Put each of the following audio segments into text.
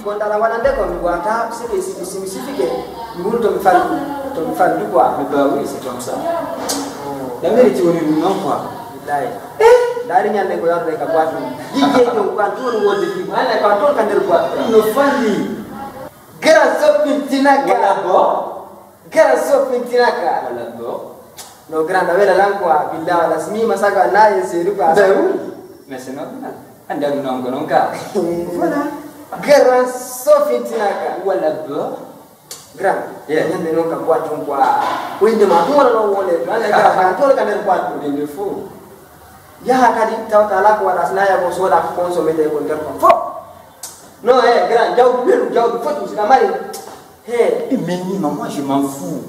konta la wana ndeko mi wata sike simifike ngulu to mfal kwa mi ba oui c'est comme ça damere ti woni non quoi billahi dari nyande ko yorde ka kwatu jije to kwatu wonde fi ala ka to kan der kwatu no fandi gara sopintinaka wala bo gara sopintinaka wala bo no grande avere l'ancua billahi la smi masaka naye seru ka mais c'est normal anda non ka voilà gara sopintinaka wala bo grand nyande no ka kwatu kwa wende ma to no wole ala ka to kan der kwatu de fo ya kadi tawta ko wala snaya ko soda ko consommer de ko der ko fo non grand jaw faut tu mari mais moi je m'en fous.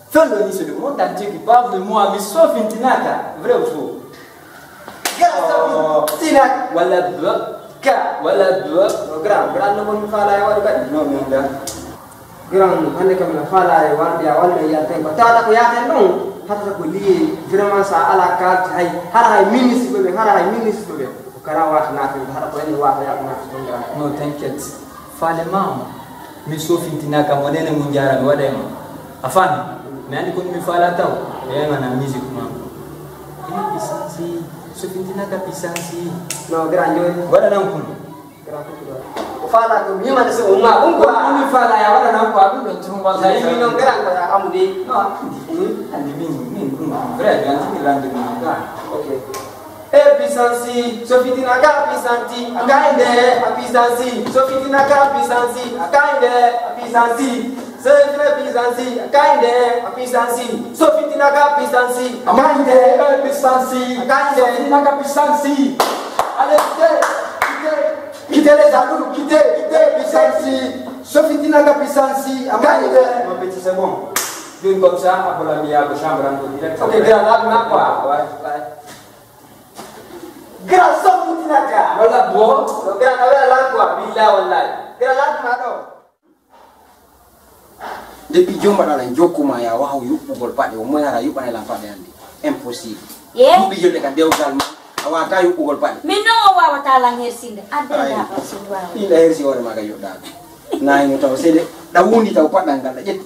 Fais-le, c'est le monde entier qui parle de moi, mais sauf une tinaka. Vrai ou faux? Tinaka. Voilà, voilà, grand, non, on fait la non, mais là. Grand, on est comme la fala, on est à tempo. T'as pas non, hata kulie, vraiment ça à la carte, hara ministre, Karawa, non, t'inquiète. Fallait maman. Mais sauf une tinaka, modèle mondial, afani. Mais on est fala tau, et on a musique maman. Pisansi, sauf une tinaka pisansi. Non, grand, voilà non plus. Fala ko mi man se o ma on ko mi fala ya wala nan ko abin do tun ba sai mi non gran ko ya amudi no andi min vrai gan ti rande mi ga okay pisansi sofitina ka pisanti akainde pisansi sofitina ka pisansi akainde pisansi c'est pisansi akainde pisansi sofitina ka pisansi akainde pisansi akainde sofitina ka pisansi allez quittez les jaloux, quittez Pisansi, Sofitina Pisansi, Amaïde. Mon petit, c'est bon. D'une comme ça, après la mia, chambre en direct. Ok, bien, là, on quoi? Ouais. Grâce à Sofitina, voilà, bon. Donc, on avait là, quoi, Billah, online. Grâce à depuis jomba dans la jokuma ya wa yu bugol pade o mo yara yu bana la pade andi impossible. Yeah. Bi jole kan dew galma awata yu bugol pade. Minno wa wata la ngersinde adda da pasin wa. Ila hersi wala maga yoda. Na yu taw sede da wundi taw padan gal jet.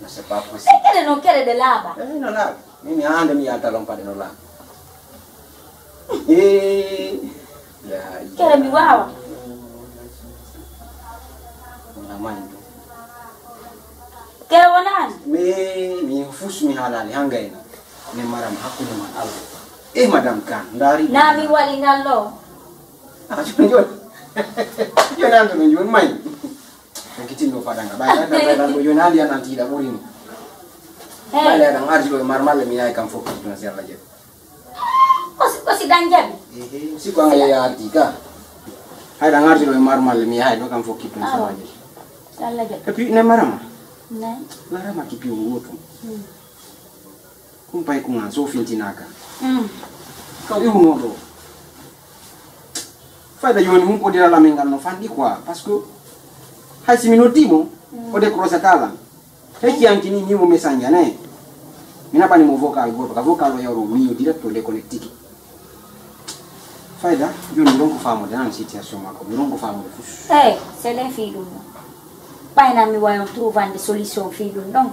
Na c'est pas possible. Kele no kele de laba. No laba. Mimi ande mi alta lom pade no laba. La. Kele mi wawa. Na mani. Kaya wanan? Mi fus mi halali hangay na. Ni maram ako naman alo. Madam kan dari. Nami wali nalo. Yun. Yun ang tunong yun may. Nagkitin mo padang ka. Bayan mo yun hali ang tida mo rin. Bayan ang arjilo marmal mi ay kam focus na siya lagi. Kasi danjan. Si ko ang ayati ka. Hay ang arjilo marmal mi ay do kam focus na siya lagi. Lagi. Tapi na maram. Nah, lara makipi uoto. Kumpai kungan so fintinaka. Kau ibu ngodo. Faida yoni mumpo di dalam mengal no fandi kwa, pasko hai si minuti mo, ode krosa kala. Heki ankini ni mo mesanja ne. Mina pani mo vocal go, ka vocal yo ro mio diretto le connectiki. Faida yoni rongo famo dan situation mako, rongo famo de fus. C'est les filles. Pai na mi voyons trouver des solutions filho non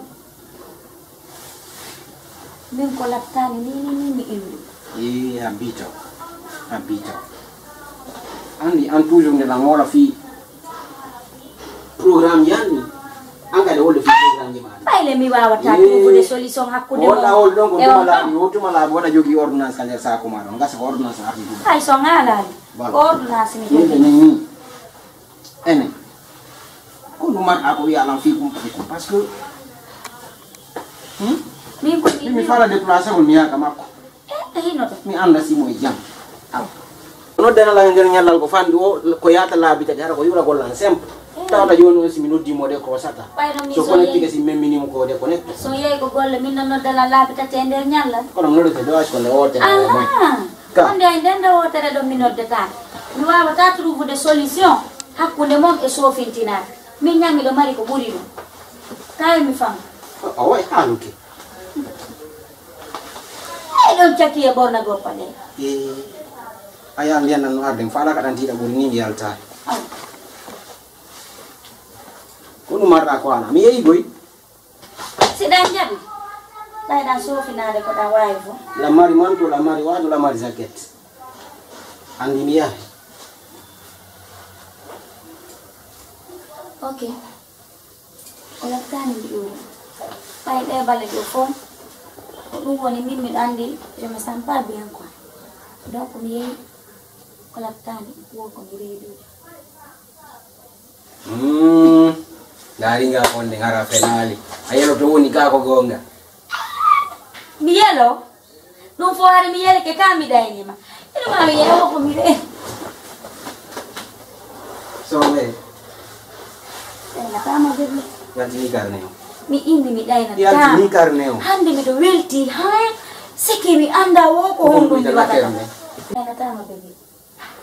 min ko laptani ni iwi habito andi an toujours de la mora fi programme yani anga de wol fi programme ma pai le mi wawa ta trouver des solutions hakkude mo wala wol donc do mala wona jogi ordonnance kan sa ko ma ngasa ordonnance arti ay so ngala ordonnance ni ene Kunuman aku ya lang fikum parce que mi fala déplacer on miya kam akko mi anda si moy jam no dana la ngel nyalal ko fandi o ko yata labi ta dara ko yura gollan simple tawta joni si minute di mode ko sata so connecté si même minimum ko de connecté so yey ko golle min no dala labi ta tender nyalla ko no do do ko le wote moy ande ndende wote do minute ta mi wawa ta trouver des solutions hakkunde mom e sofintina mi nyami do mari ko buri dum kay mi fam o way haluke don chaki e borna go pale aya lian nan arden fala ka dan tida buri ni yalta nu marra ko ana mi yeyi boy si dan jabi dai dan so finale ko da waivo la mari manto la mari wado la mari zaket andi mi ya okay ola tani biu pai de bale do fo ɗum woni min miɗo andi je me sens pas bien quoi donc mi yehi ko laftani wo ko mi reedude daringa fonde ngara fenali ayelo to woni ka ko gonga mi yelo ɗum fo hari mi yele ke ka mi daynima ino ma mi yewo ko mi re so me ena tama bebe yantini karneo mi indi mi dayna yantini karneo hande miɗo welti ha siki mi anda wo ko honɗum mi waɗata ena tama bebe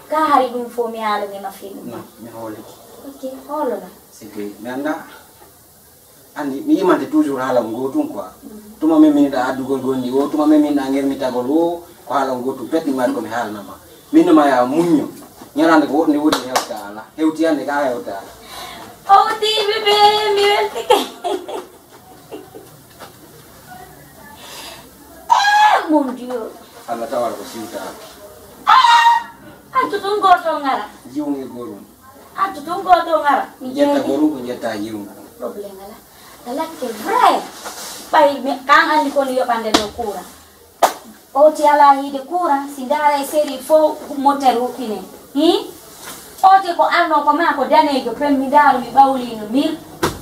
ka hari ɗum fo mi haalanima fiɗum mi hooli ok hoolola siki mi anda andi mi yimante toujours haala gotum quoi tuma min miniɗa addugol gondi o tuma min miniɗa germitagol o ko haala gotum petni mari komi haalanama minnoma ya muñño ñalande ko woɗnde woodi hewta ala hewti hande ka hewta ala hawti bebe mi weltike mon dieu allah tawala ko siwta accu tun goto ngara jiwnge gorum accu tun goto ngara mi jetta jeeɗi gorum ko jetta jiwngu probléme ala alakke vrai ɓay kan andi kono yoɓande ɗo courant oti ala hiide courant si ndaara e série fo moteur huɓɓine oti ko arno ko ma ko danejo pen mi ndaaro mi ɓawlino mir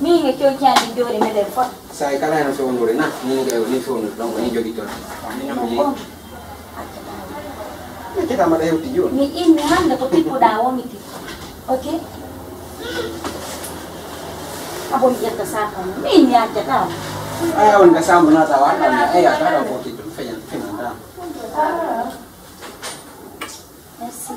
min e coñcandi jooɗe meɗen fot sa kala heno fewnure na min ko ni fewnude donc ni jogui toon minnomi yeyi ketama ɗa hewti joni mi inni hande ko tippuɗa womiti ok abo mi ƴetta sakam min mi accata aya on ka sambo nata waɗa eya kaɗa ko kitto feñanta merci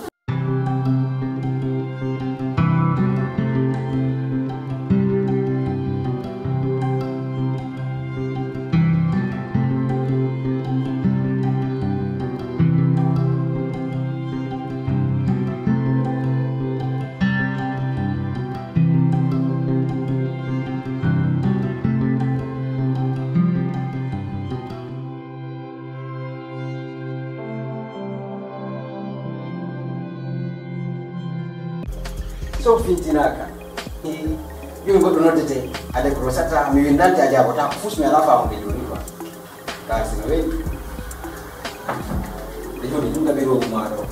so fintinaka yum goɗɗo noddete ade ko sata mi windante a jabota ko fus mi ala famude joni quoi car sino weyi de joni ɗum gaɓi rogu maɗo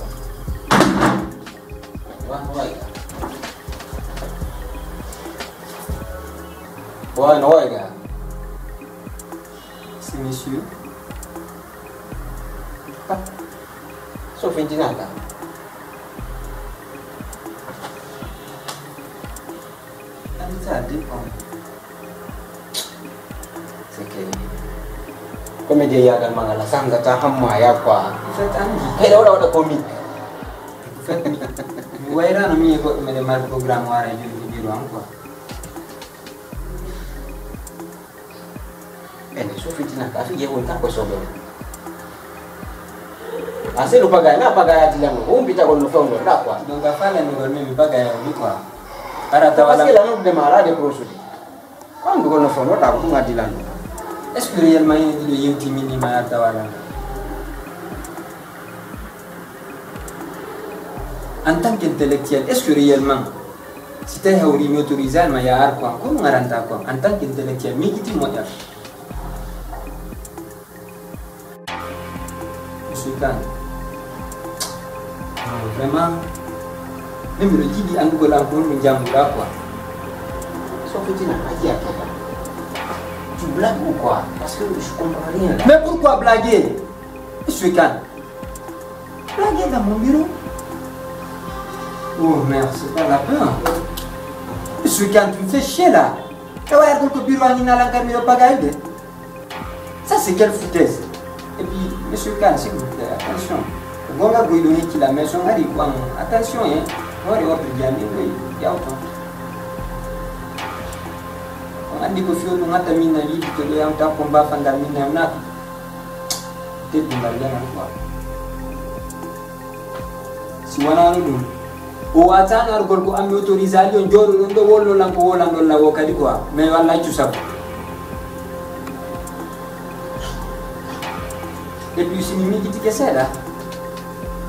wayga wayno wayga C'est monsieur. so fintinaka Ça dépend. c'est que comédie yagal magala sangata hamma ya quoi En fait, Andy, kayɗa waɗa waɗa comique en fait, mi wayrano mi ko mede mar programme wara joni biro an quoi. ene so fintinaka afi ƴewol ka koye soɓe a seeɗo pagay na pagay adilango ko umpitagol no fewnoɗa quoi Donc a falanigol min mi bagaya ni quoi. Ara parce que tawala. la non démarrade procédure quand ndugol no fewnoɗa ko ɗum adilango Est-ce que réellement il y a yewti minima ara tawala. En tant qu'intellectuel, est-ce que réellement si tu as autorisé ma ya ar quoi, comment aranta quoi en tant qu'intellectuel, mi kiti mo ya. Sultan. Vraiment même le dit en gola pour nous jamura quoi. so fintinaka ajiya keka tu blagues ou quoi parce que je comprends rien là Mais pourquoi blaguer? Sultan. Blaguer dans mon bureau. Oh merde, c'est pas la peine. Sultan, tu me fais chier là. Et ouais, donc le bureau à Nina Lankar, mais pas gaïde. Ça, c'est quelle foutaise. Et puis, monsieur Khan, s'il vous plaît, attention. Le gars qui donné qui la maison, attention, hein. On va voir le diamant, oui, il y a autant. On a dit que Fio nous a mis la vie, que le temps combat Fandar Mina, on a. Peut-être qu'on va bien en voir. Si on a un o atana argol ko ammi autorisation jodo don do wollo lan ko wolan don lawo kadi quoi mais walla ci sab et puis si mi kiti ke seda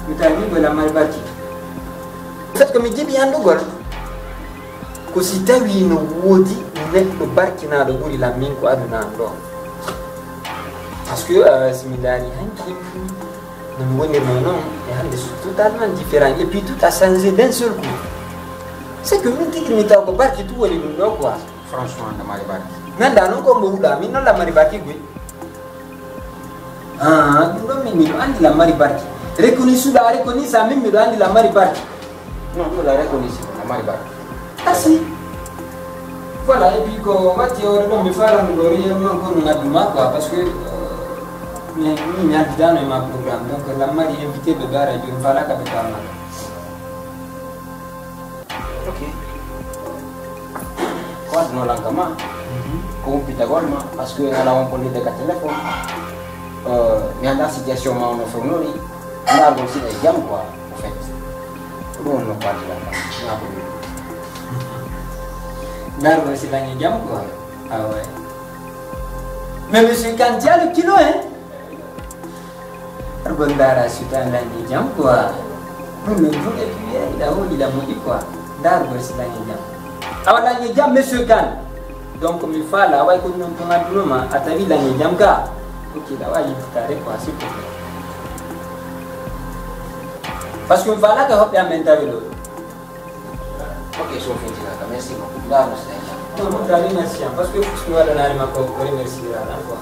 mi tawi wala mari barki fait que mi jibi ando gol ko si tawi no wodi neddo barki na do buri la min ko aduna do parce que similari hanki non woni non c'est totalement différent et puis tout a changé d'un seul coup c'est que mi tigi mi taw ko barki tout woni do quoi franchement na mari barki nanda non ko mo wula min non la mari barki gui ndo mi andi la mari barki reconnue ça même mi andi la mari barki non non la reconnue la mari barki ah si voilà et puis ko mati ora do mi fara ndo ri non ko na duma quoi parce que mi andi dans ma programme donc la mari invité de gara je fala ka betama ok quoi no la kama ko pita golma parce que ala on poni de ka téléphone mi anda situation ma no fonori anda go si de jam quoi en fait bon no pas la na ko dar go si la jam quoi ah ouais mais monsieur Kantia le kilo hein arbandara sutan la jam quoi nous le jour et puis il a modi quoi dar go si la jam awala jam monsieur Kan donc mi fala way ko non to ngadu ma atavi la jam ka ok là ouais il faut quoi s'il vous plaît parce que voilà que hop ya mental lo ok so finti la merci beaucoup là on se non non d'aller merci parce que je dois donner ma ko merci là quoi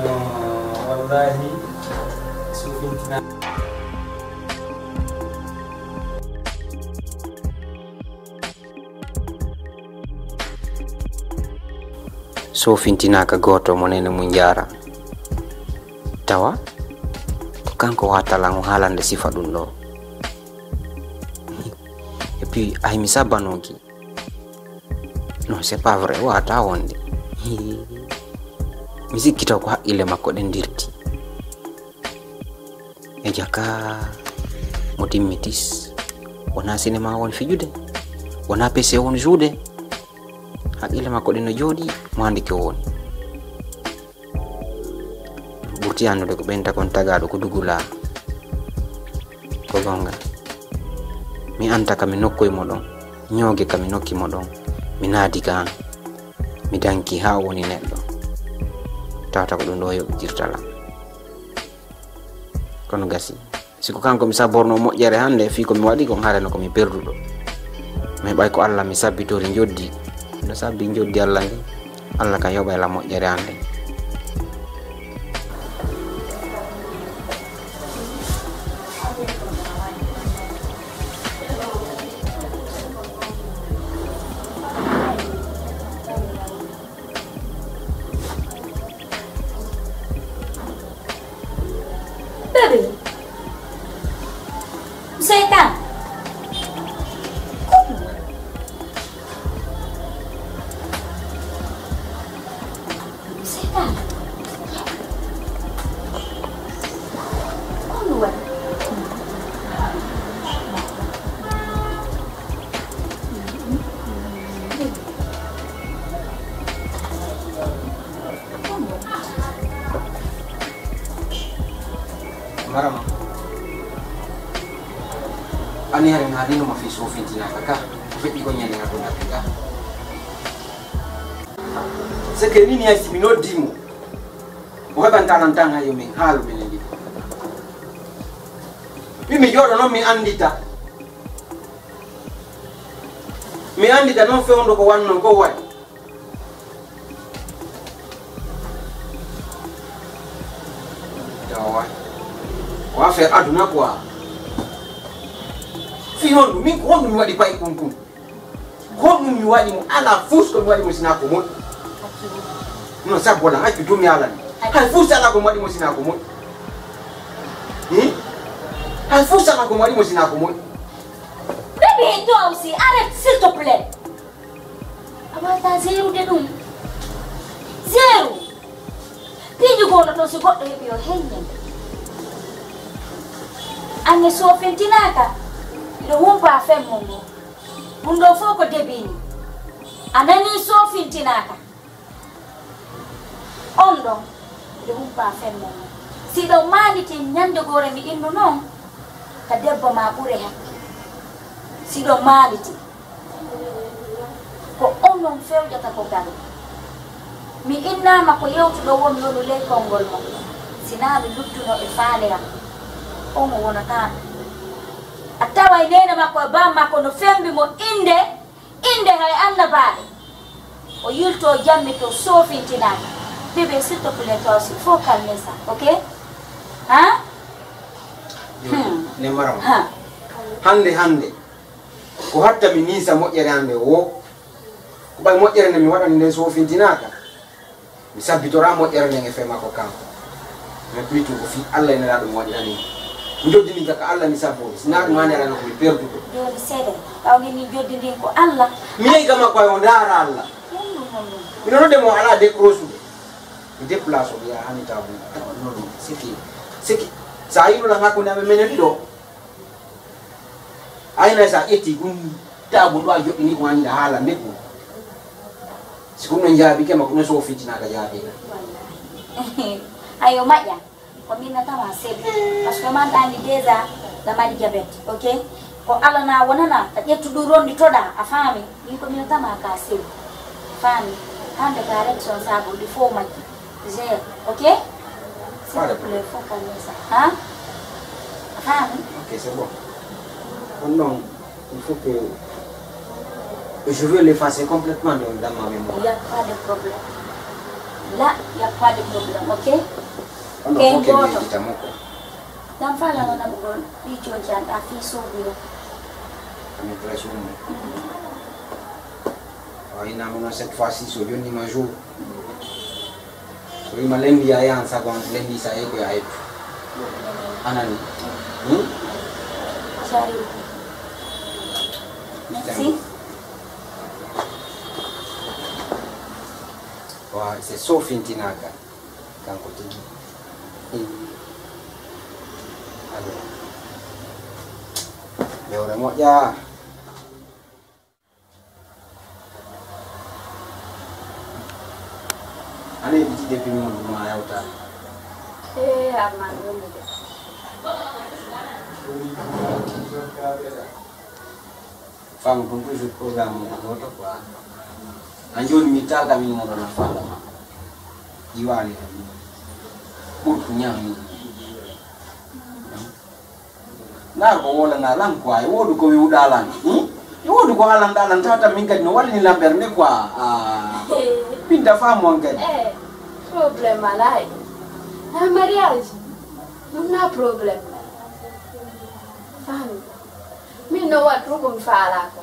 non wallahi so finti na so fintinaka goto monene munjara tawa ko kanko watalango halande sifa dum do et puis ay mi sabanoki non c'est pas vrai wata wonde mi sikkita ko haqqile makko den dirti e jaka mo timmitis wona cinéma won fijude wona pc won juude haqqile makko den no jodi mo andi ko woni burti andude ko benta kon tagado ko dugula ko gonga mi anta kam nokkoy modon nyoge kam nokki modon mi naadi ka mi danki ha woni neddo tata ko dum do yo jirtala kono gasi siko kanko mi saborno mojjere hande fi ko mi wadi ko hareno ko mi perdudo mais bay ko Allah mi sabbitori joddi no sabbi joddi Allah ni Allah ka yoba la mojjere hande Baby, setan. Setan. Keluar. Marama ani hari no mafiso fitina kaka febi ko nyane ngado napika seke nini ya simino dimo waba ntanga yo min halu meneli mimi yodo no mi andita no fe ondo ko wanno ko wadi dawa wa fe aduna kwa fi hondu mi ko mi wadi pay kunkum ko mi wadi mo ala fus ko wadi mo sinako mo no sabola aki dumi ala ni hay fus ala ko wadi mo sinako mo hay fus ala ko wadi mo sinako mo Baby, toi aussi, arrête s'il te plaît. abata zero de dum zero piju gono to si goddo hebi o henyen ange so fentinaka do humpa femmo mundo foko debini anani so fentinaka ondo do humpa femmo si do mani ti nyande gore mi inno non ka debbo ma bure hakki si do mani ti ko onon fewjata ko galu mi innama ko yewtuɗo woni yono ley konngol mo sina mi luttuno e faalera omo wonatano a tawa nene makko e bam makko no fembi mo inde hay annabaɓe o yilto jammi to sofintinaka bébé s'il te plaît toi aussi faut calmer ça ok ha ne maram hande ko hatta mi nisa moƴƴere hande wo ko ɓay moƴƴere nde mi waɗani nde sofintinaka mi sabbitora moƴƴere nden e fema ko kanko mi plutôt ko fi Allah ene ɗum waɗirani mi joddini ka Allah mi sabbori sina ɗum hani arano komi perduɗo joni seeɗa tawni min joddini ko Allah mi yehi kama koye o ndaara Allah mi nonode mo ala décrochude mi déplace o mi yaha hani tabu no ɗum siki sa yiɗuɗan hakkude amen minen ɗiɗo ayna sa ƴetti ɗum tabu ɗo a joɗɗini ko hannde haala ndekku si ɗum no jaabi kema ko no so fittinaka jaabi ayo maƴƴa ko minnatama seeɗi par ce que man ɗani déjà damari diabète ok ko Allah na wonana a ƴettuɗu ronditoɗa a faami min ko minnatama ka seeɗi faami hande ka responsable ɗi fo majji gère ok s'il te plaît faut calmer ça hein a faami ok c'est bon non il faut que je veux l'effacer complètement dans ma mémoire. Il n'y a pas de problème. Là, il n'y a pas de problème, ok? On a ok, dans fa la na go bi choja ta fi so bi ami pression ina mona cette fois-ci so yoni ma jour so ima lembi ya yan sa kon lembi sa e ko ya e anani sorry merci wa c'est Sophie Tinaka kanko tigi Ahora moja ane biti depuis mon ma yauta aman woni de fam pun toujours programme moto quoi anjoni mitaka mimi mo na fala jiwani burtu nyami na ko wala na lan kwa wodu ko wiudalan wodu ko alan dalan tata min kadi no wala ni lamber ne kwa pinda famo ngadi problème alay un mariage non na problème fami min no watru ko mi fala ko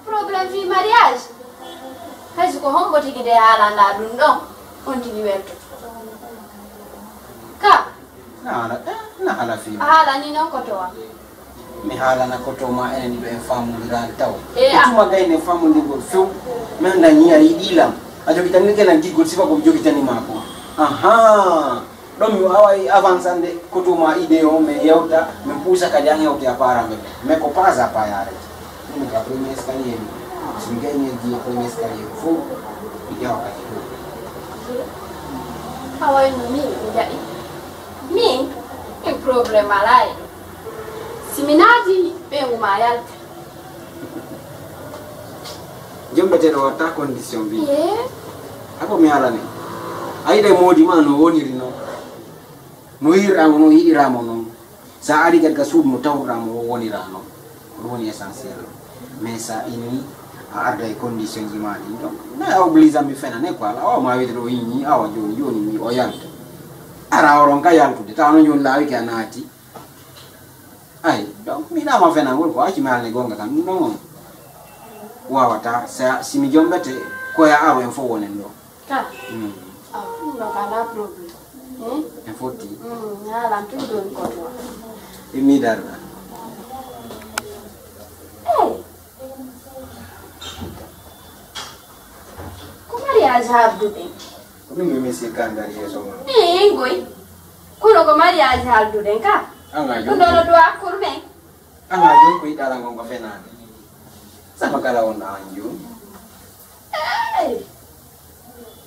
problème fi mariage hay ko hombo tigi de ala na dun don on tigi welto ka na ala fi ala ni non ko to mi hala na ko to ma enen do en famu dal taw tuma gayne famu ndigol few men na nyi ay dilam ajo kitani ke nan gigol sifa ko jogi tani mako aha don mi awai avancande ko to ma ide o me yewta me pusa ka jang yewta para me ko paza pa yare mi ka premier escalier mi gayne di premier escalier fo yaw ka ci awai no mi ndai mi un problème alay siminaji be umayal jembete do wata condition bi ako mi ala ni ayde modi ma no woniri no no yiramo no sa ari gadga sub no tawramo wonira no woni essentiel mais ça ini a ada condition ji ma ni donc na oblige mi fena ne quoi la o ma widro yini awa joni mi o yalta ara oron ka yaltude tawno jon lawi ke anati ay donc mi na ma fena ngol ko aci mal ne gonga tan non wawata sa simi jombete ko ya aro en fo wonen do ka no kala problem en foti na lan tu don ko to mi darda mariage haldude Mimi misi kandari yeso mo. ngoy kono ko mariage haldude ka Anga ko ndono do akurme Anga yo ko idara ngongo fenani. Sama kala on anju.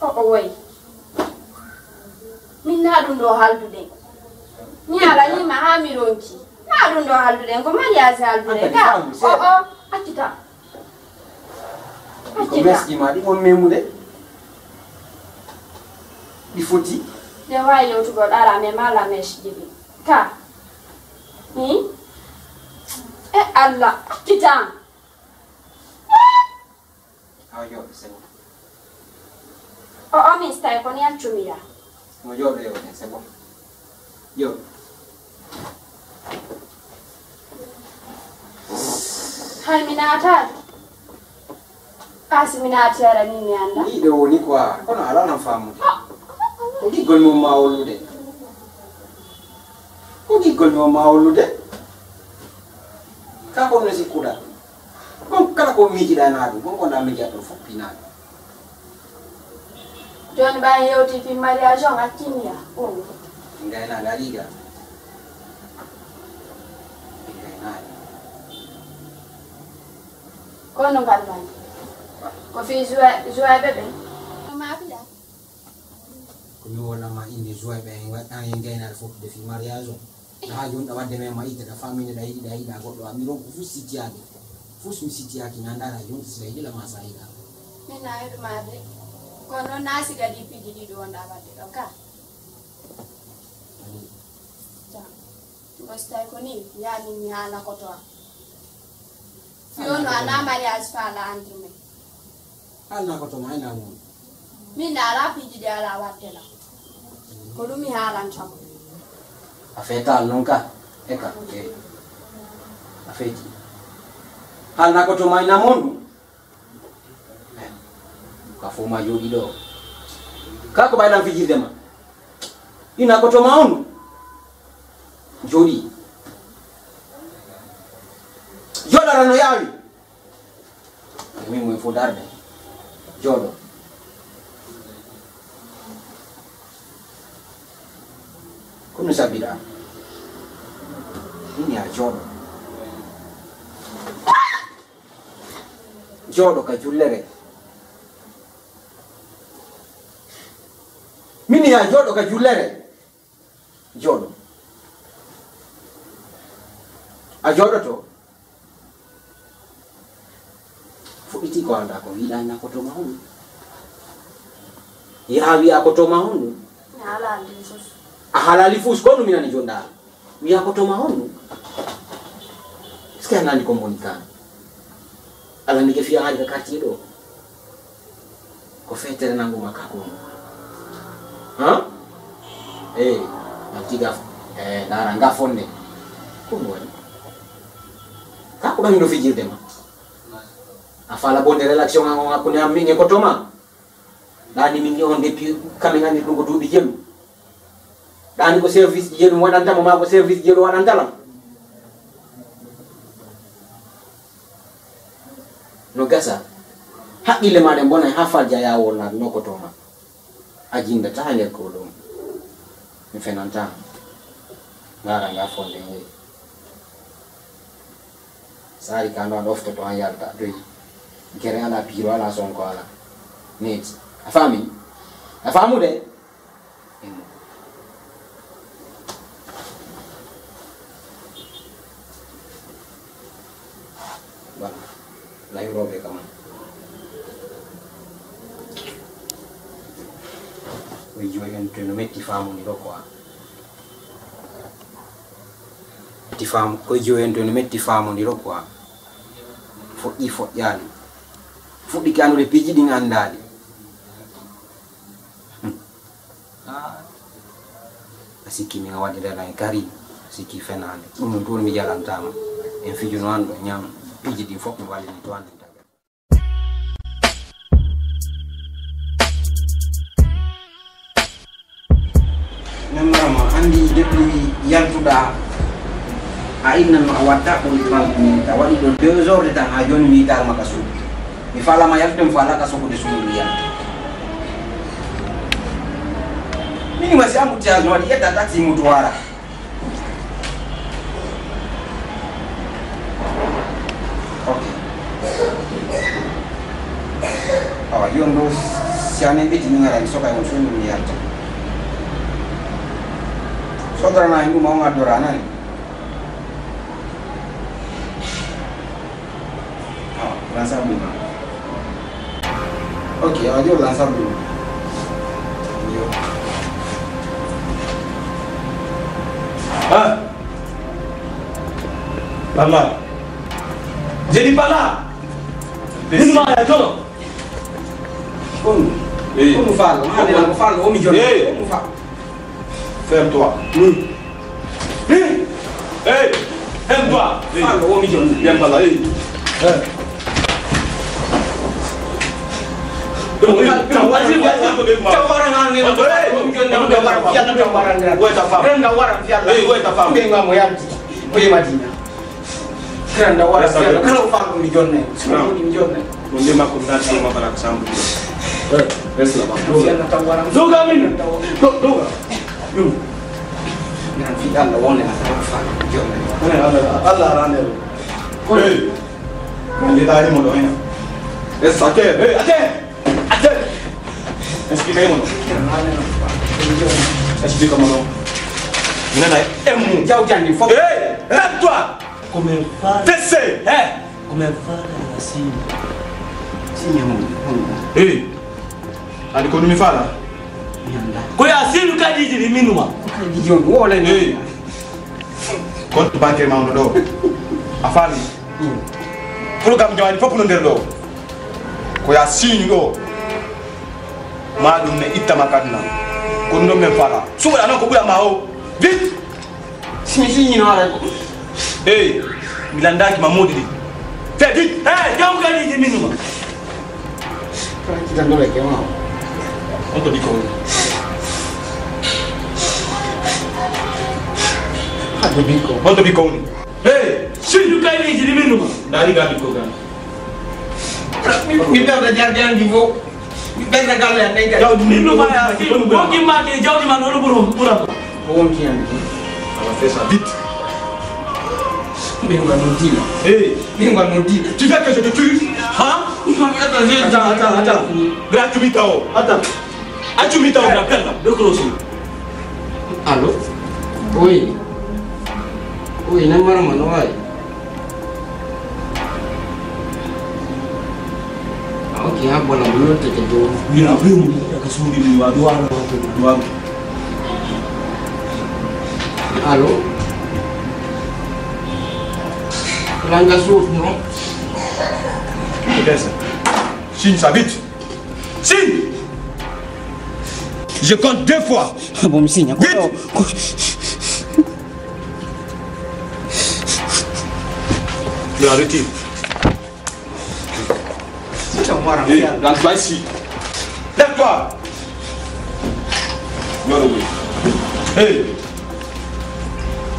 Way min na ɗum ɗo haldude mi ala ni ma ha mi ronki na ɗum ɗo haldude ko mariage haldude ka accita Ko meski ma di on memude. Di foti. de way yewtugol ara me mala mesh jibi ka Allah accita Ayo sen. mi stai con i accumia Mo yo veo c'est bon. Yo. hay minata kasi minati ara ni mi anda Ni do ni kwa. Kono ala na famu. Ko di gol mo mawlude. Ko di gol mo mawlude. Ka ko no si kuda. Ko kala ko miji da na dum ko na miji to foppi na. John ba yewti fi mariage on accumia Ngai na la liga. Ngai na. kono kalman ko fi joie bébé ma fi da Ko mi wona ma inde joy be wata en gaina fop de fi mariage. Na jon da wadde me ma ite da famille da ida goddo amiro ko fu sitiade. Fus mi sitiaki nanda na jon sile la masaida. mina hedu made kono nasi gadi piji do nda wadde do ka ko stai ko ni yani mi hala ko to Fiono ana mariage fala andrume Alna ko to mai na mo. mina ala piji de ala wadde la ko dum mi hala ntam Afeta nonka eka okay. Afeti. Alna ko to mai na mo. Ka fuma jodi do. Ka ko bayna fiji dema. Ina ko to maunu. Jodi. Joda rano yawi. Mimi mo fodarde. Jodo. Come sabira? Ini ya jodo. Jodo ka jullere. Mini ya jodo ka jullere. Jodo. A jodo to. Fuiti ko anda ko wida na ko to mahunu. Ya wi ko to mahunu. ala ndifus Ahalali fus kono mina ni jonda. Wi ko to mahunu. Sikia nani komunika. Ala nike fia hali kati do. Ko fetere nangu makako. Ha? Nantiga daranga fonde. Kuno wani. Kako ba ndo fijir dema. Afala bonde relaction ngango ngakuni aminge kotoma. Dani mingi on depuis kamengani dungo dubi jelu. Dani ko service jelu wadanta mo ko service jelu wadanta lam. No gasa. Hakile made mbona hafal jaya wona no kotoma. Ajinda tahale ko dum. Mfenanta. Ngara ngafonde ngi. Sari kando andofto to anyalta doi. Kere ala piro ala sonko ala. Net. Afami. Afamu de. Bala. Lai robe kaman. Wijo yento metti famu ni roko. Ti famu ko jo yento metti famu ni roko. Fo ifo yali. Fudi kanu le piji ding andali. Asiki mi ngawadi dala kari siki fenale. Uno dul mi jalan tama. En fijo no ando nyam piji di fok wali ni to ando. Namama andi depuis yaltuda aina no awata ko ni tawali do 2 heures de temps ha joni mi dal makasu mi fala ma yaltum fala kaso ko de sumuliya Ini masih ambu jalan, no dia tak taksi mutuara. Oke. Oh, yo ndo siane biti ngara soka yang musuh ni ya. Saudara na ingu mau ngadorana ni. Oh, lancar dulu. Oke, ayo lancar dulu. Yo. Ah. Lala. Jadi pala. Ini mah ya tolo. Kun. Eh. Kun falo, ada yang falo, omi jono. Eh. Kun falo. Ferme-toi. Hey, aime-toi. Falo, omi jono. Viens par là. Explica-moi. Jauh jangan di fokus. Hey, lève-toi. Come fare? T'essaies. Come fare assim? Sini yang Hey, ada kau ni fala. Ko ya sinu kadi di minuma. di John, boleh Hey, kau tu bangkit mau do. Afani. Program jawab apa pun do. Kau ya sini do. Madum ne ita makadna. Kau ndo me fala. Semua anak kau buat mau. Vite. Sini no ada. Hey, milandaki mamudi di. Fais vite. Eh, jauh kadi di minuma. Kita dulu lagi mau. Untuk di kau. Ada biko. Untuk di kau ni. Hey, Sinu kadi di minuma. dari gadi kau kan. Kita udah jalan di bawah. Kita dah kalian nih. Jauh di Minuma ya. Ko ki ma ke jauh di mana lu pura. Bawah kian. Alors fais ça vite. Bingung nunti lah. Hey, Bingung nunti. tu veux que je te tue? Ha? Attends. Gratuit tao. Attends. Atu mi tao na Appelle là. De closer. Halo. Oi. Oi, nama mana wai? Oke, aku boleh dulu terjatuh. Mira, abriu ya que subi mi aduana. Halo. Langga suuf no. Laisse. Signe ça vite. Signe. Je compte 2 fois. Bom sinya. Vite. Tu la retires. Macam orang Et kian. lance-toi ici. Lève-toi. Non, oui. Hey.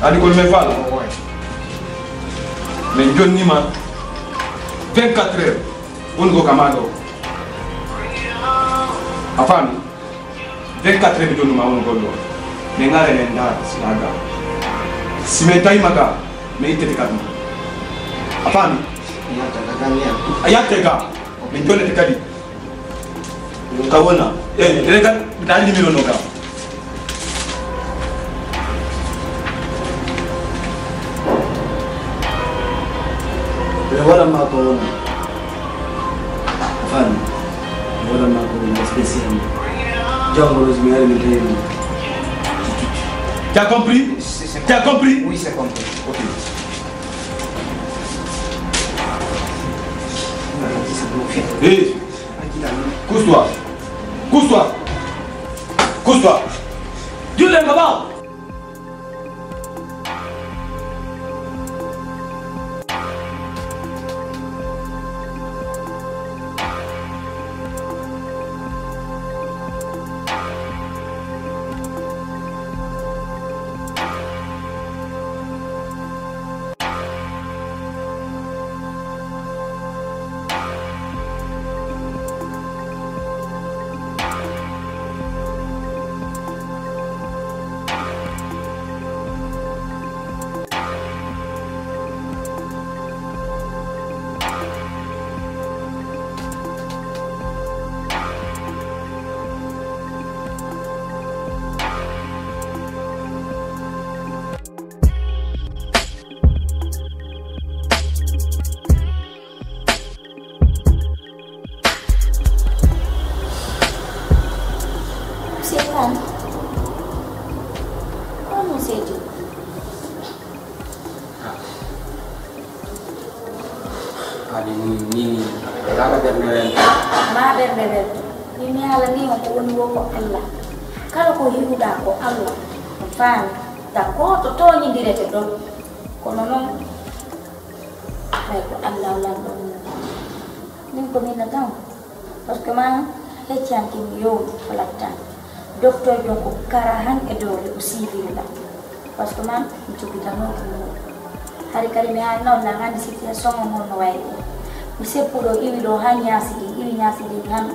Allez, qu'on me va là. Mais John Nima, 24 heures, on go kamado. Afami, 24 heures John Nima on go do. Mais ngale nenda silaga. Si me tayi maga, me ite tekadi. Afami, Ya, tatakannya. ayatega, me John tekadi. Kawona, rega dali mi no ga. Wala mako. Fan. Wala mako spécial. Jauh harus mengalir menteri. Tu as compris? Tu as compris? Oui, c'est compris. Ok. Hé, couche-toi. Couche-toi. Couche-toi. Dieu l'aime là-bas. Fan. Kamu sejo. Adi nini kala berneren Ma berneren. Ini ala ni ko woni wo ko Allah. Kala ko hiuda ko Allah. Fan. Da ko to ni direte do. Kono non. Ay ko Allah la do. Ning ko mina taw. Parce que man heccan kim yo falatan. Docteur joko karahan e dole usibila. Parce que man jogitano ko. Hari kali mi ana na ngandi situation mo no way. Mi se puro iwi do hanya sidi ngan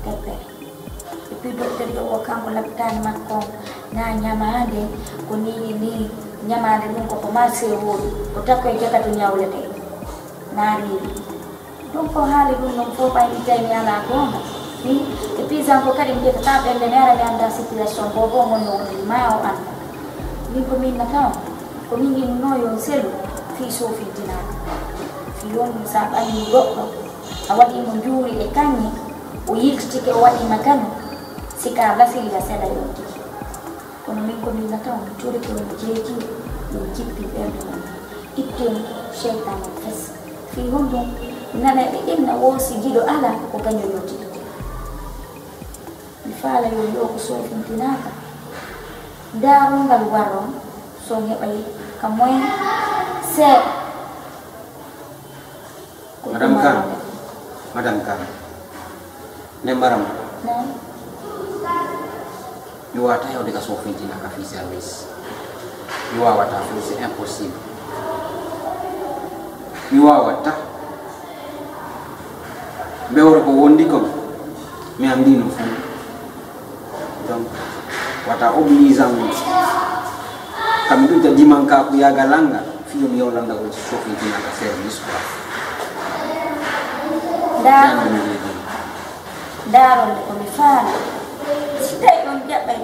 tepe. Et puis docteur yo wakambo laptani makko na nyamande ko ni nyamande dum ko commencé wodi ko takko e jaka to nyawlete. Nari. Donc ko hali dum non fo bay ni tay mi ala ko. Ni et puis zango kadi mi tata be nera mi anda situation bobo mo no ma o an. Ni ko min na taw. Ko min ni no yo selu fi so fi dinana. Yung sa ani go awati mo juri e kanyi o yiltike o wadi makano sikala sila sala yo kono min ko min nataw juri ko jeji ni jippi berdo item shaytan fes fi hondo nana e inna wo sigido ala ko ganyo yoti mi fala yo ko so fintinaka daro ngal waro so hebay kamoy se Madam Khan, Nembaram, you are tired of the sofinti na kafi service. You are what I feel is impossible. You are what? Beor ko wondi ko, me amdi no fu. Donc, what I oblige am. Kami tu jadi mangka aku ya galanga, film yo landa ko sofinti na ka service. Daron ko mi fala sitay on jabe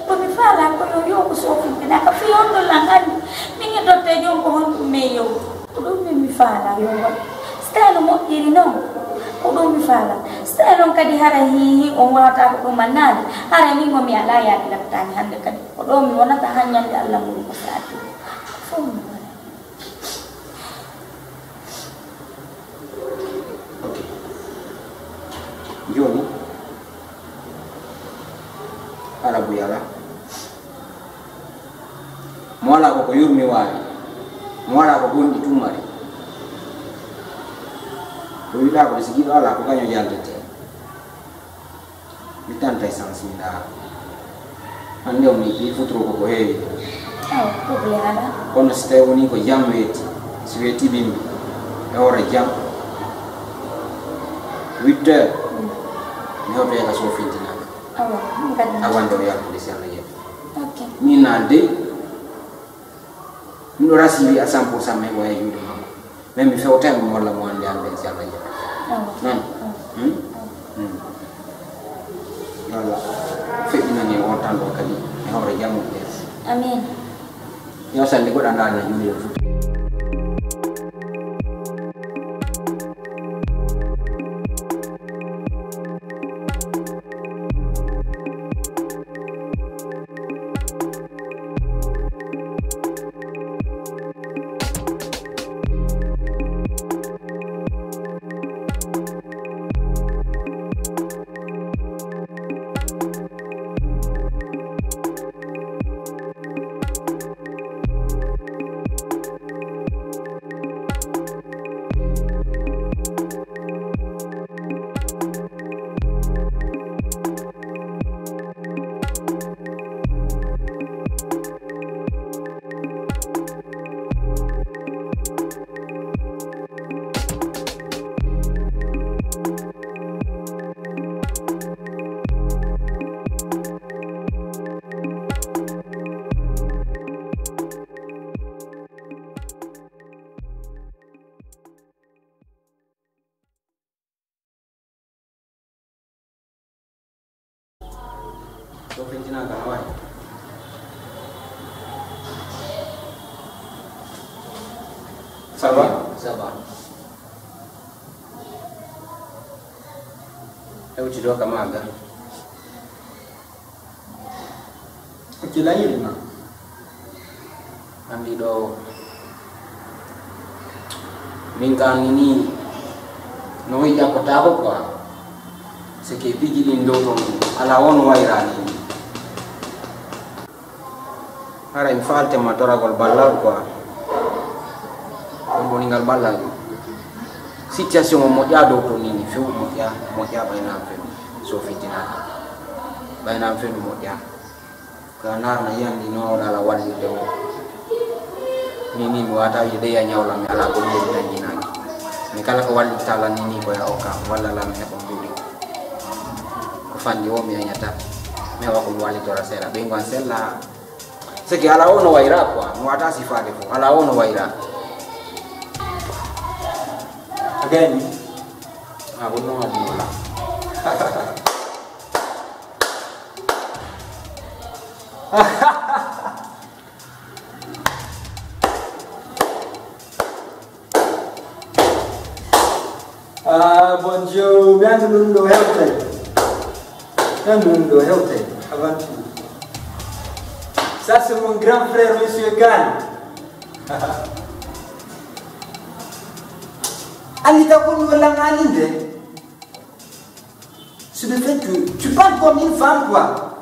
ko mi fala ko yo ko so ko na ka fi on do langan mi ngi do te jom ko hon me yo ko do mi fala yo sitay no mo diri no ko do mi fala sitay no kadi hara hi on wata ko manade hara mi ngo mi ala ya la tani hande kadi ko do mi wona ta hanya de Allah mo ko saati fo Joni Arabu yala mwala ko yurmi wali mwala ko gondi tumari ko wida ko sigido ala ko ganyo yaldete mitanta essence minda ande oni ki futuro ko heewi kono stay woni ko jam weti si weti bimbi e ora jam 8 heures Nyo be ka so fintina. Awan do ya polisi ala ye. Okay. Ni nande. Ni rasi bi 100% me wa yudu mama. Même fe o time mo la mo ande ande ci ala ye. Non. Yalla. Fe ina ni on tan do kali. E hore jamu be. Amin. Yo sande ko danda na yuni. So fintina ka away. Saba? Saba. Eu te dou a camaga. Okila yilma. Andi do mingkang ini noi ya kota ko seke bigi indo to ala won wairani ara infalte matora gol ballar ko on ningal ballar situation mo ya do to nini fu mo ya bayna fe so fitina bayna fe mo ya kana na yan dino ala wali do nini wata yede ya nyawla mi ala ko ni nani ni kala ko wali tala nini ko ya oka wala la me ko mbili ko fandi wo mi nyata me wa ko wali to rasela bengwan sella seki ala ono waira kwa mwata sifade ko ala ono waira Again. Aku no adula. Bonjour, bienvenue au Healthy. Bienvenue au Healthy. Avant tout. Ça c'est mon grand frère, Monsieur Khan. Alita c'est le fait que tu parles comme une femme, quoi.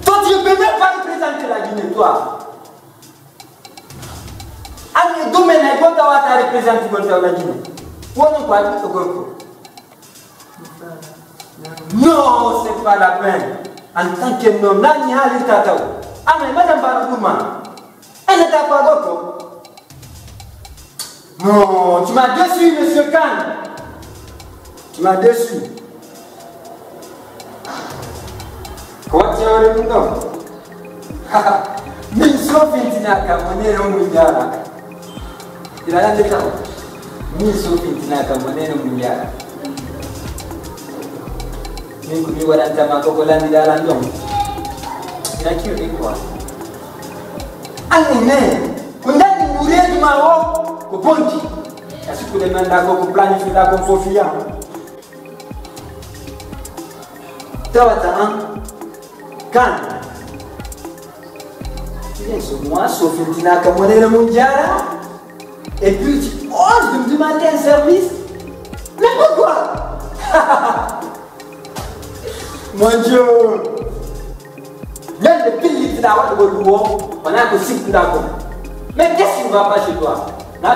Toi, tu ne peux même pas représenter la Guinée, toi. Allez, domaine, quand tu vas représenter la Guinée. Non, c'est pas la peine. En tant qu'homme, là, il y a un tata. Ah, mais madame Baroukouma, elle n'est pas d'accord. Non, tu m'as déçu, Monsieur Khan. Tu m'as déçu. Quoi tu as répondu? Mais sauf Intina Kamone Mundiara. Il a dit ça. Mais sauf Intina Kamone Mundiara. Mais comme il va dans ta cocolane de la langue. Il a qui quoi? Allez, mais, on a dit mourir du Maroc. Au ponti, est-ce que les mains d'accord pour planifier la confofia? Tawatana, quand tu viens sur moi, sauf une tina comme le mondial, et puis tu oses de me demander un service? Mais pourquoi? Mon Dieu! Même le pilier de la voie de Gaulois, on a que 6 d'accord. Mais qu'est-ce qui ne va pas chez toi? Il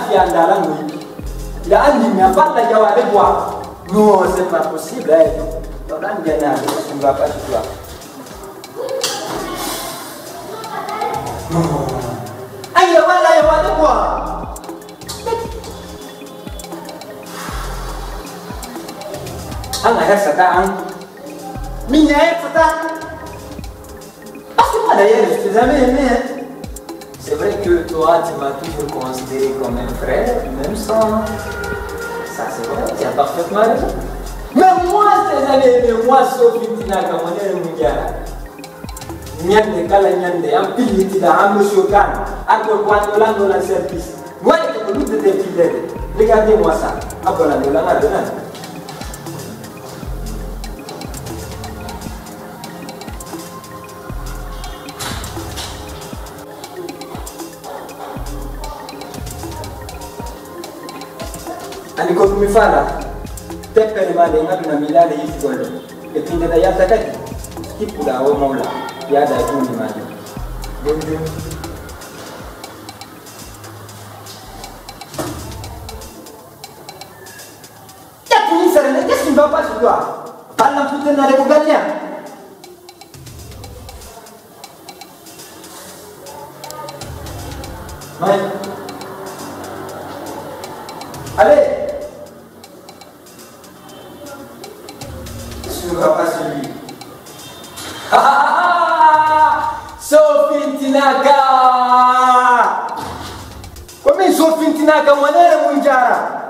a dit, mais pas de la avec moi. Non, c'est pas possible. On a un bien qui ne va pas chez toi. Non. Aïe, il y a de quoi? Ah, il y a ça. Mais il y a ça. Parce que moi, d'ailleurs, je t'ai jamais aimé. C'est vrai que toi, tu m'as toujours considéré comme un frère, même sans... Ça, c'est vrai, tu as parfaitement raison. Mais moi, tes amis, moi, Sophie, tu n'as qu'à monnaie le mondial. Nyande, kala nyande, un pilier, tu l'as un monsieur Khan, à quoi quand on a dans le service. Moi, je te dis des fidèles. Regardez-moi ça. Après la dollar, la dollar. Aliko kumifala tepe mali ngadu na milale hizi gold epinde da yata kati kipula o maula yada tuni mali bonjour ta police elle qu'est-ce qui ne va pas sur toi parle un peu de na regalien ouais allez. Sophie Tinaka! Comment Sophie Tinaka monnaie Mundiara?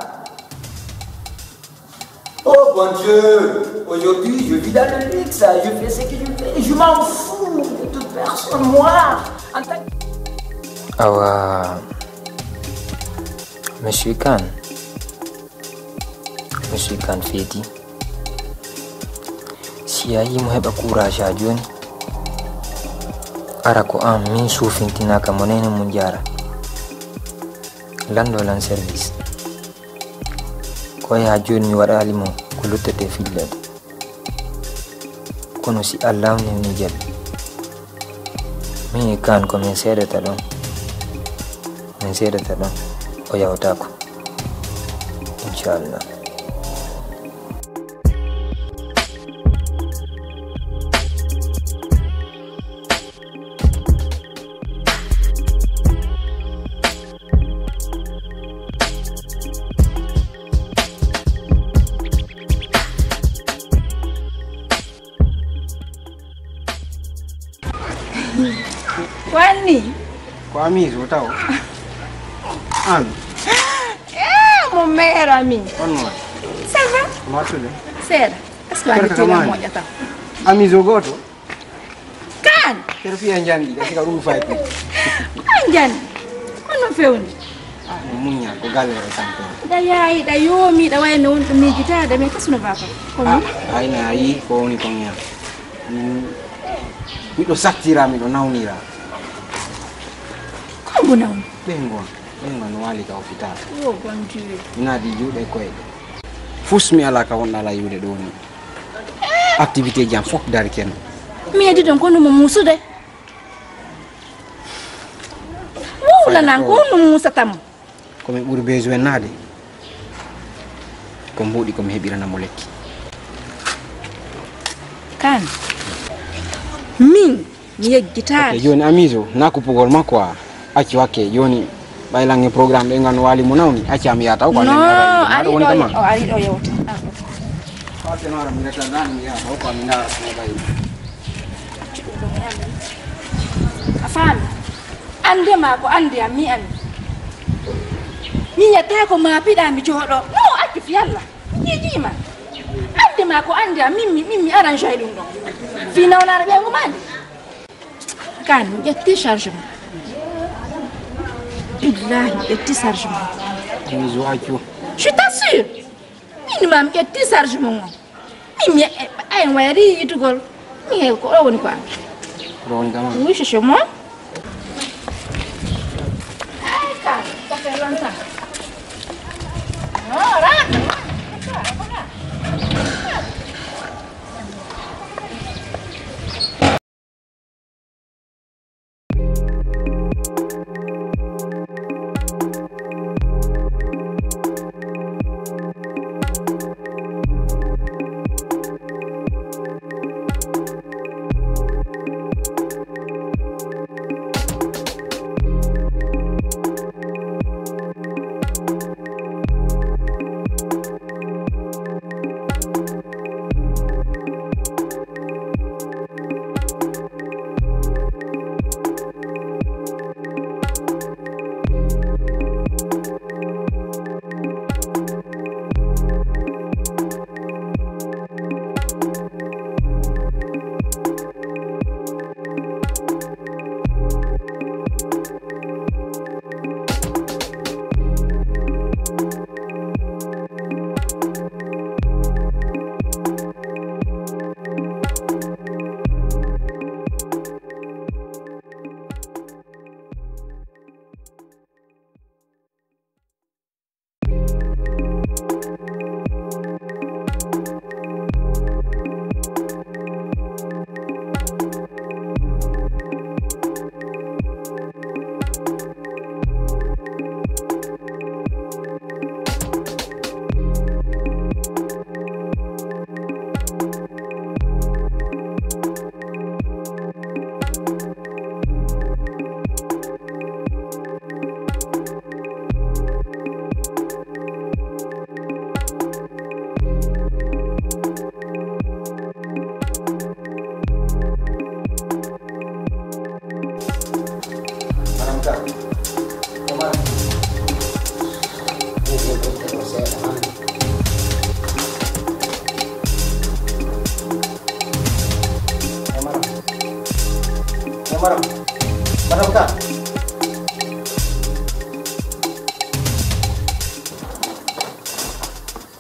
Oh bon Dieu! Aujourd'hui je vis dans le luxe, je fais ce que je fais, je m'en fous de toute personne, moi! En tant que... Awa Monsieur Khan Fedi si yayi mu heba courage a joni ara ko am min suufintinaka monene mun jara lando lan service ko ya joni mi waɗali mo ko luttete fillede kono si allah ni jaɓi min kan ko min seedata ɗon o yawtako inchallah. Wani? Ko amizo tao. An. Mon meilleur ami. Onwa. Ça va? Matule. Sera. Est-ce que tu as moi yata? Amizo goto. Kan? Terfi anjani, kasika rumu fight. Anjani. Kono feuni. Ah, munya ko galere tanto. Da yayi da yomi da waye no mi gita da me kasuna baba. Kono? Aina ai ko ni konya. Mi do satira mi do naunira. Mbona? Bengo no wali ka hospital. Oh, bon Dieu. Ina di jude ko e. Fusmi ala ka wonna la yude do ni. Activité jam fok dar ken. Mi edi don kono mo musu de. Wala nan kono musa tam. Ko mi buri besoin nade. Ko mbodi ko mi hebirana mo lekki. Kan. Min mi yeggita. Okay, joni amizo nakupugol makwa. Aci wake yoni baylange programme be ngan wali munawni aci am yata ko no ari woni kama ari do yewta fate no ara mi reta dan ya ko mi na ko bay afan ande ma ko ande am mi an mi yata ko ma pida mi jodo no aci fi yalla ni jima ande ma ko ande am mi arrange dum do fi na ona be ngumani kan yetti chargement Billahi, et petit chargement. Je t'assure. Minimum, et petit chargement. Mimi, I am ready to go. Me, go on quoi. Oui, c'est chez moi. Ça fait longtemps.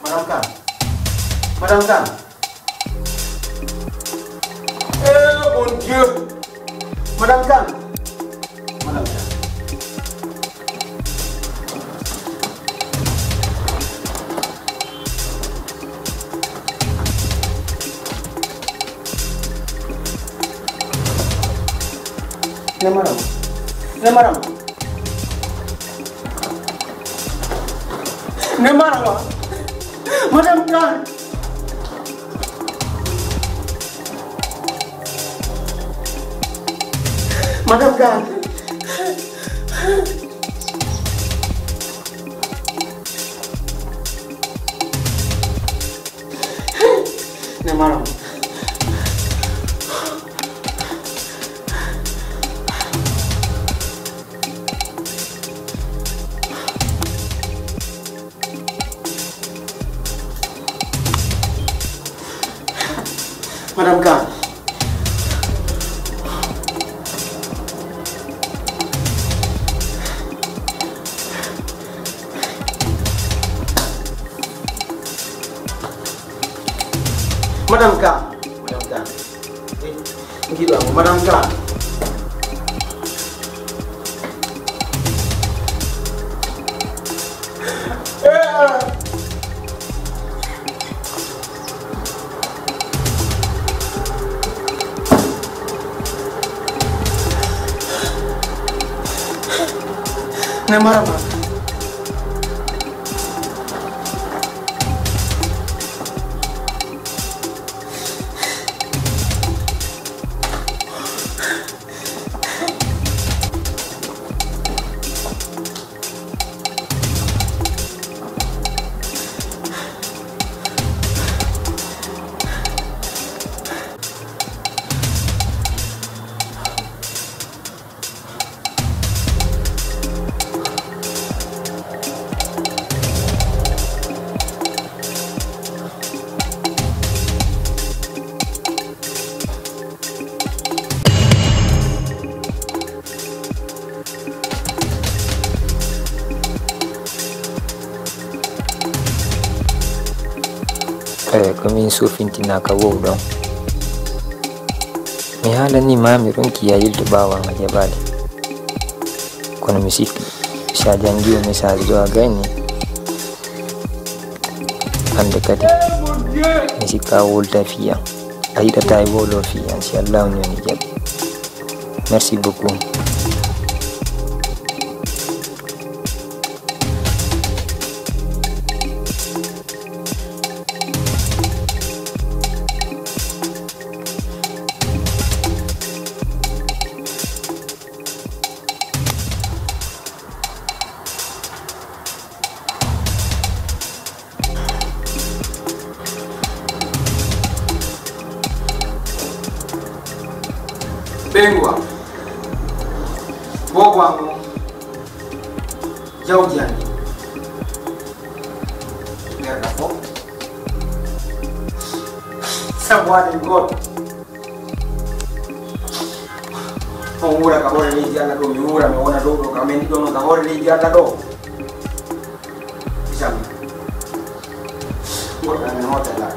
Madam Khan. Madam Khan. Eh, mon Dieu. Madam Khan. Madam Khan. Madam. Madam Khan. Madam Khan. Madam. Madam Khan. Madam Khan. Madam Khan. Gitu aku, Madam Khan. Marah. Kami sofintina ka wow don mi hala ni mami ronki ya yilto bawa nga jabali kono mi sikki sa jangiyo message do agani ande kadi mi sikka wolta fiya ayida tay wolo fiya inshallah on ni jabi merci beaucoup. Bengwa Bogwangu Jaudiani Nerafo Somebody God Ongura kabore lijiana do miura meona do kameni do kabore lijiana do Jam Ngora ne hotel la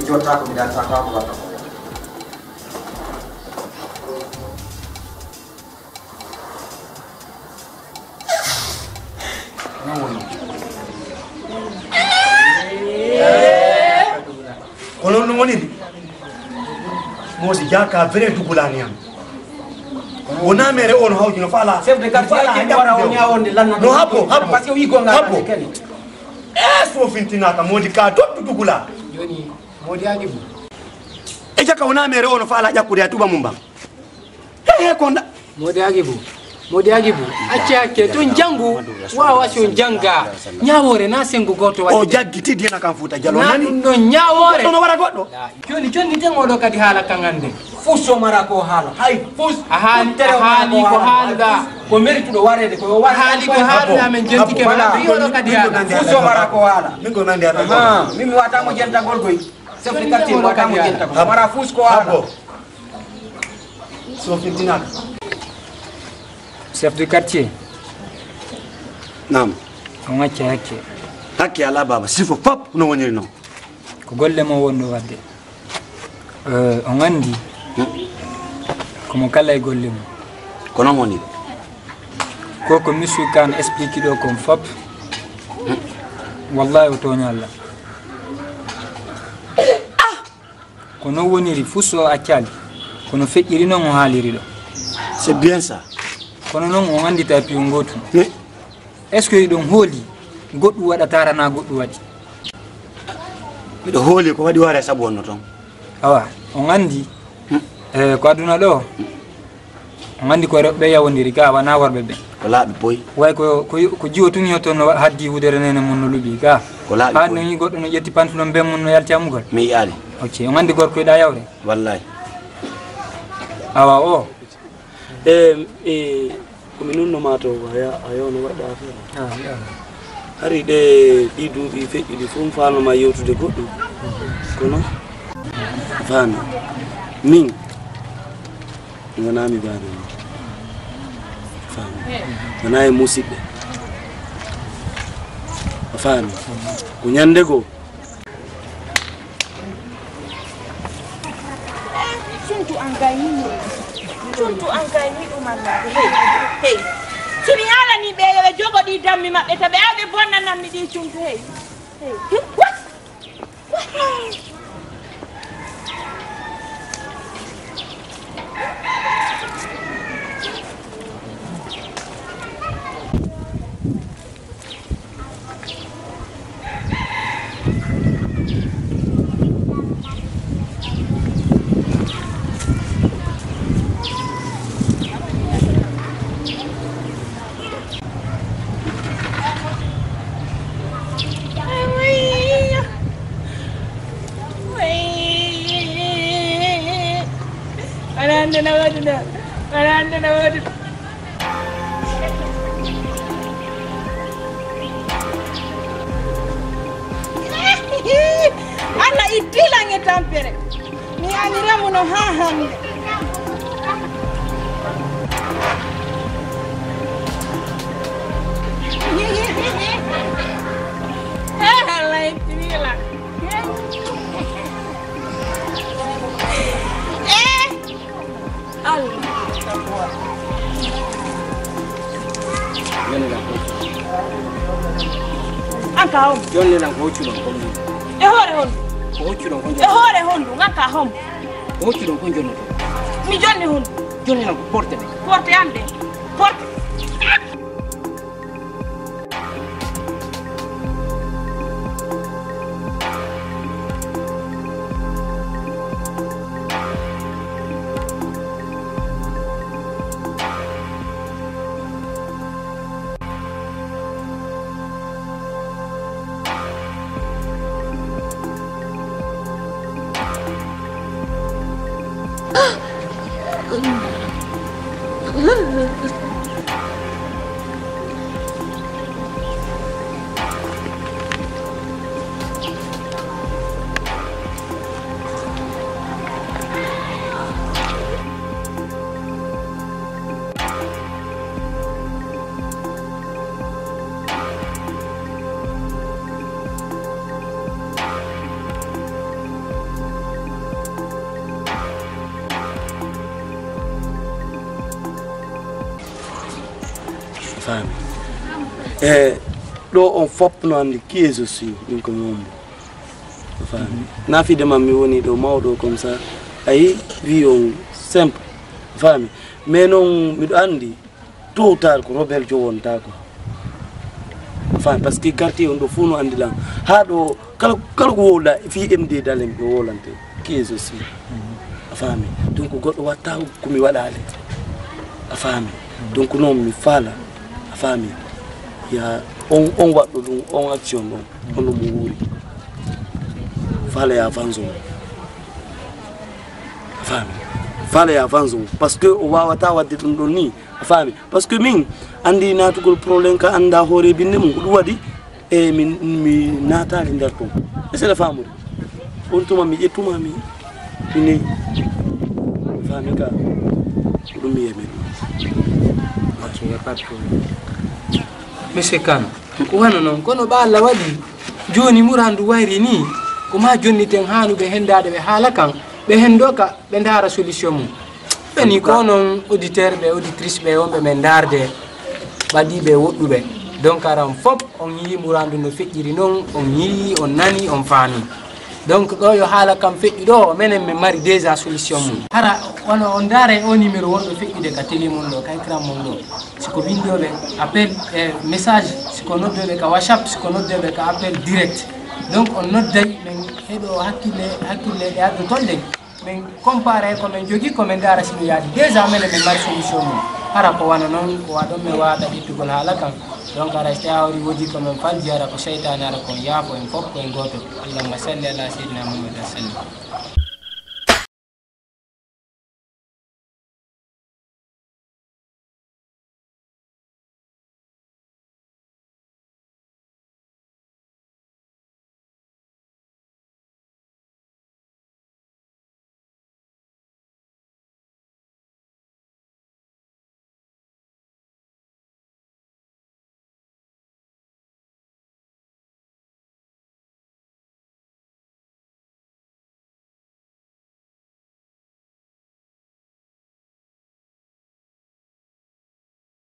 Jota aku dan sangka aku kata. Kalau nungguin, mau sejaka beri dukulanian. Ona mere on hau jino fala. Chef de quartier ke wara onya on de lanna. No hapo. Pasi wi go ngara keni. So fintina ka modi ka to dugula. Joni modi agibu. Eja ka ona mere on fala jakuri atuba mumba. He konda. Modi agibu. Acha ke to njangu wa washo njanga. Nyawore na sengu goto wa. O jagiti dia na kamfuta jalo nani. No nyawore. No wara godo. Joni tengo do kadi hala kangande. fuso mara ko hala hay fus ahani ko halda ko meritu do warede ko ahani ko halda men jenti ke mala yo kadi fuso mara ko hala min ko nandi ata mimi wata mo jenta gol koy chef de quartier wata mo jenta ko mara fus ko hala so fi dinak chef de quartier nam ko ngacce hakki ala baba sifo pop no woni no ko golle mo wonno wadde on andi komo kala e golle mo kono woni koko misu kan explique do kom fop wallahi o toña Allah kono woniri fuso accali kono feƴƴiri non o haaliri do c'est bien ça kono non on andi tapi ngotu est ce que don hooli goddu wada tarana goddu wadi mido hooli ko wadi wara sabu wonno ton awa on andi ko aduna do on andi ko robbe yawondiri ka wana warbe be ko laabi boy way ko jiwo tun yoto no haddi wudere nene mun no lubi ka ko laabi ha no yi goddo no yetti pantuno be mun no yalti amugol mi yaali ok on andi gorko da yawre wallahi awa o ko minun no mato ayo no wadda affaire hari de di duubi feƴƴi di fum faano ma yewtude goddo kono faano min ngonami baade faano nanaay musidɓe faano ko nyande go tuntu an kay ni umalla hey sumi ala ni be jogo di dammi mabbe tabe awbe bonna namni di tuntu hey what Alla idila nge tampere ni aniramu no hahande alla idila Anka hom. Jonne nan ko chulo ko ni. E hore hon. Ko chulo ko E hore hon anka hom. Ko chulo ko jonne. Mi jonne hon. Jonne nan ko porte be. Porte ande. Porte. do on fop no andi qui est aussi min ko mom fami na fi de mammi woni do mawdo comme ça ay wi on simple fami mais non mi do andi total ko robel jo wonta ko fami parce que quartier on do fu no andi lan ha do kala ko wola fi MD dalem do wolante qui est aussi fami donc goddo watta ko mi wadale fami donc non mi fala fami ya on waddo dum on action dum on mo wuri fala ya fanzo fami fala ya vanzo parce que o wawata wadde dum don ni afami parce que min andi natugol problème ka anda hore binde mun ko wadi e mi natali ndar to c'est la famu on tuma mi etuma mi ni fami ka dum mi yeme ya pas monsieur Kane ko wano non kono ba Allah wadi joni murandu wayri ni ko ma jonni ten hanu be hendade be halakan be hendoka be ndara solution mum beni ko non auditeur be auditrice be wonbe men darde badi be woddube donc aram fop on yi murandu no fejjiri non on yi on nani on fami donc do yo halakam fejji do menen me mari déjà solution mum hara wala on dare o numéro wondo fejjide ka télé mon do ka écran mon do siko video be appel message siko noddo be ka whatsapp siko noddo be ka appel direct donc on nodday men hedo hakkille e addo tolle men comparé ko men jogi ko men dara sino yaadi déjà menen me mari solution mum hara ko wana non ko wado me wada ittugol halakam donc ara stawri wodi ko men falji ara ko shaytan ara ko yaafo en fop ko en goto allahumma salli ala sayyidina muhammad sallallahu